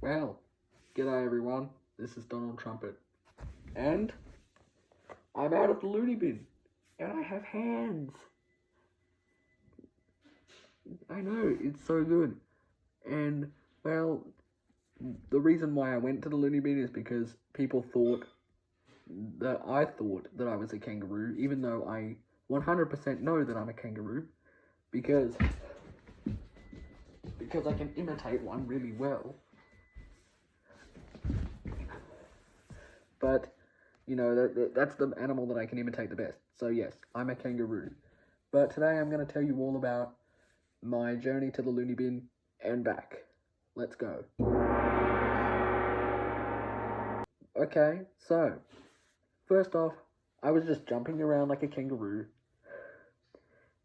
Well, g'day everyone, this is Donald Trumpet, and I'm out of the loony bin, and I have hands. I know, it's so good. And, well, the reason why I went to the loony bin is because people thought that I was a kangaroo, even though I 100% know that I'm a kangaroo, because I can imitate one really well. But, you know, that's the animal that I can imitate the best. So yes, I'm a kangaroo. But today I'm going to tell you all about my journey to the loony bin and back. Let's go. Okay, so, first off, I was just jumping around like a kangaroo.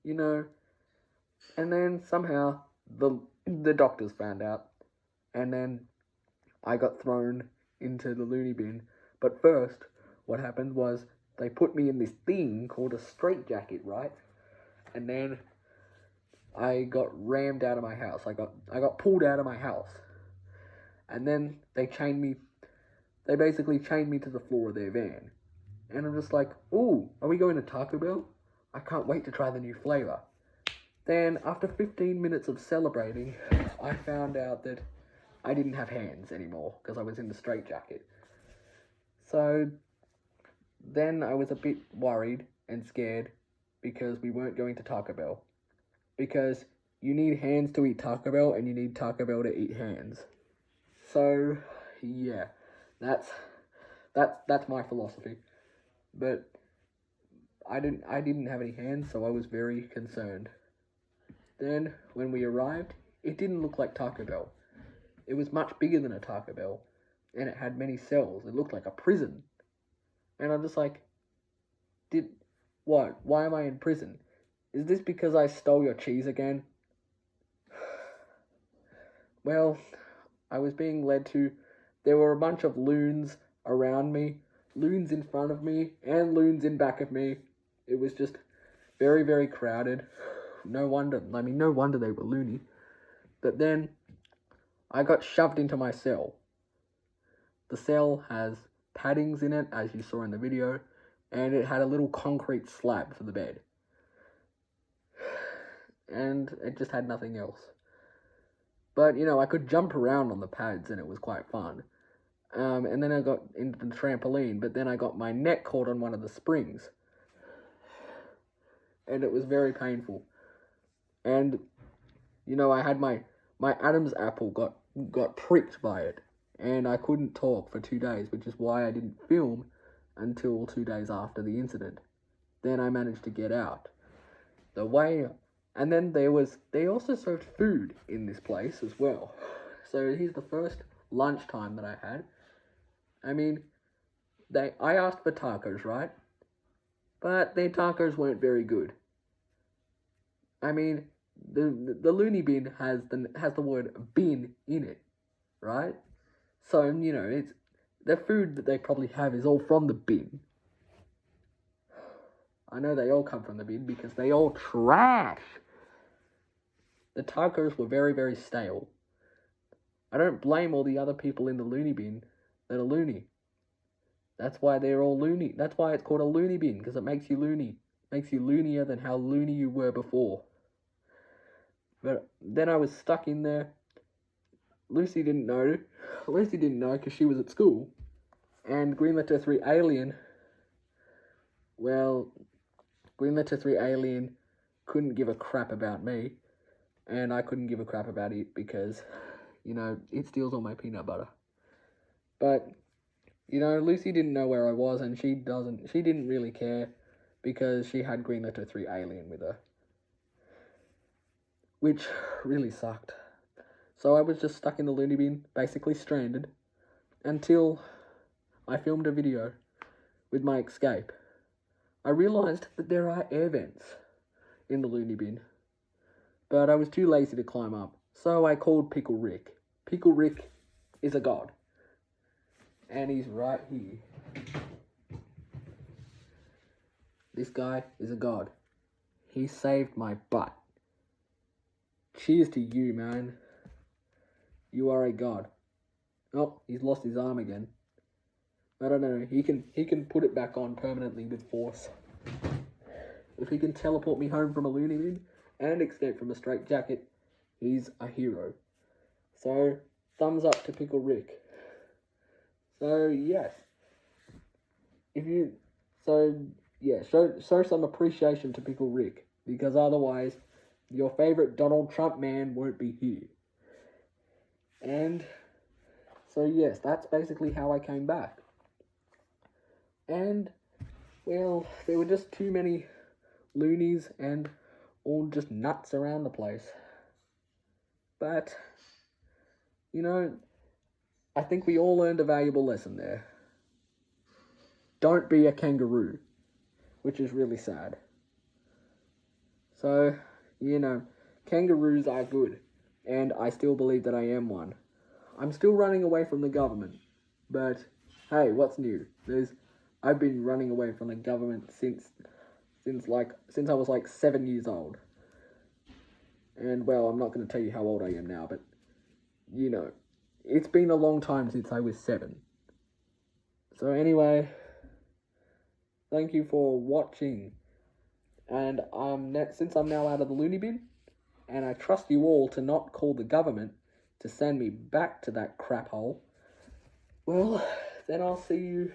You know, and then somehow the doctors found out. And then I got thrown into the loony bin. But first, what happened was they put me in this thing called a straitjacket, right? And then I got rammed out of my house. I got pulled out of my house. And then they basically chained me to the floor of their van. And I'm just like, ooh, are we going to Taco Bell? I can't wait to try the new flavor. Then, after 15 minutes of celebrating, I found out that I didn't have hands anymore because I was in the straitjacket. So then I was a bit worried and scared because we weren't going to Taco Bell. Because you need hands to eat Taco Bell and you need Taco Bell to eat hands. So, yeah, that's my philosophy. But I didn't have any hands, so I was very concerned. Then, when we arrived, it didn't look like Taco Bell. It was much bigger than a Taco Bell, and it had many cells. It looked like a prison. And I'm just like, what? Why am I in prison? Is this because I stole your cheese again? Well, I was being led to, there were a bunch of loons around me, loons in front of me, and loons in back of me. It was just very, very crowded. No wonder they were loony. But then, I got shoved into my cell. The cell has paddings in it, as you saw in the video, and it had a little concrete slab for the bed. And it just had nothing else. But, you know, I could jump around on the pads, and it was quite fun. And then I got into the trampoline, but then I got my neck caught on one of the springs. And it was very painful. And, you know, I had my Adam's apple got pricked by it. And I couldn't talk for 2 days, which is why I didn't film until 2 days after the incident. Then I managed to get out. And then they also served food in this place as well. So here's the first lunchtime that I had. I mean, I asked for tacos, right? But their tacos weren't very good. I mean, the loony bin has the word bin in it, right? So, you know, it's the food that they probably have is all from the bin. I know they all come from the bin because they all trash. The tacos were very, very stale. I don't blame all the other people in the loony bin that are loony. That's why they're all loony. That's why it's called a loony bin, because it makes you loony. It makes you loonier than how loony you were before. But then I was stuck in there. Lucy didn't know because she was at school. And Green Letter 3 Alien, well, Green Letter 3 Alien couldn't give a crap about me. And I couldn't give a crap about it because, you know, it steals all my peanut butter. But, you know, Lucy didn't know where I was, and she didn't really care because she had Green Letter 3 Alien with her. Which really sucked. So I was just stuck in the loony bin, basically stranded, until I filmed a video with my escape. I realised that there are air vents in the loony bin, but I was too lazy to climb up, so I called Pickle Rick. Pickle Rick is a god, and he's right here. This guy is a god. He saved my butt. Cheers to you, man. You are a god. Oh, he's lost his arm again. I don't know. He can put it back on permanently with force. If he can teleport me home from a loony bin and escape from a straitjacket, he's a hero. So, thumbs up to Pickle Rick. So, yes. Show some appreciation to Pickle Rick, because otherwise, your favorite Donald Trump man won't be here. And, so yes, that's basically how I came back. And, well, there were just too many loonies and all just nuts around the place. But, you know, I think we all learned a valuable lesson there. Don't be a kangaroo, which is really sad. So, you know, kangaroos are good, and I still believe that I am one. I'm still running away from the government, but hey, what's new? I've been running away from the government since I was like 7 years old. And well, I'm not going to tell you how old I am now, but you know, it's been a long time since I was 7. So anyway, thank you for watching. And since I'm now out of the loony bin, and I trust you all to not call the government to send me back to that crap hole, well, then I'll see you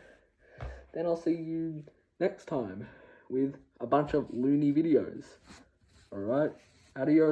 next time with a bunch of loony videos. Alright, adios.